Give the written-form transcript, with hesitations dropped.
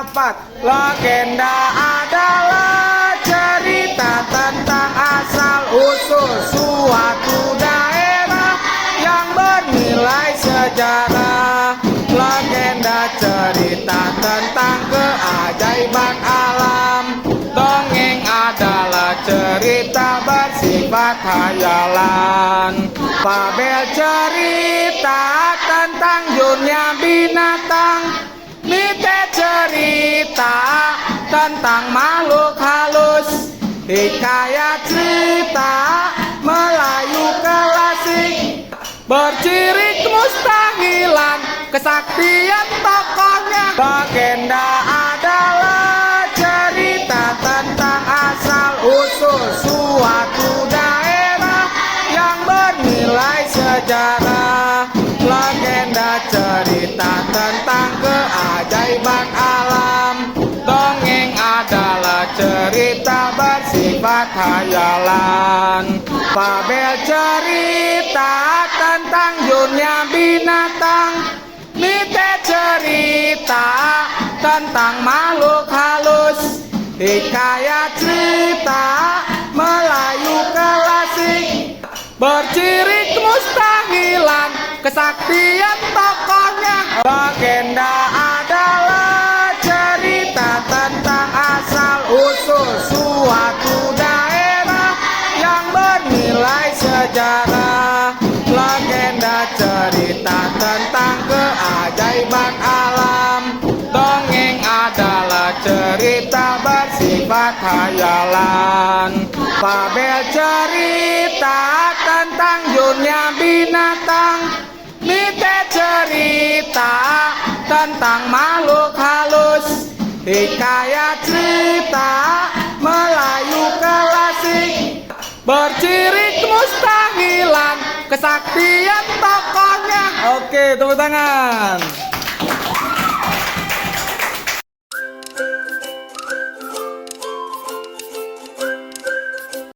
dapat. Legenda adalah cerita tentang asal usul suatu daerah yang bernilai sejarah. Legenda cerita tentang keajaiban alam. Dongeng adalah cerita bersifat hayalan. Fabel cerita tentang dunia binatang. Mitos cerita tentang makhluk halus. Hikayat cerita Melayu klasik berciri kemustahilan, kesaktian tokohnya. Legenda adalah cerita tentang asal usul suatu daerah yang bernilai sejarah. Legenda cerita tentang keajaiban alam. Dongeng adalah cerita bersifat hayalan. Fabel cerita tentang dunia binatang. Mitos cerita tentang makhluk halus. Hikayat cerita Melayu klasik berciri kemustahilan, kesaktian tokohnya. Legenda adalah cerita tentang asal usul suatu daerah yang bernilai sejarah. Legenda cerita tentang keajaiban alam. Dongeng adalah cerita bersifat hayalan. Fabel cerita tentang dunia binatang. Mitos cerita tentang makhluk halus. Hikayat cerita Melayu klasik berciri kemustahilan, kesaktian tokohnya. Oke, tepuk tangan.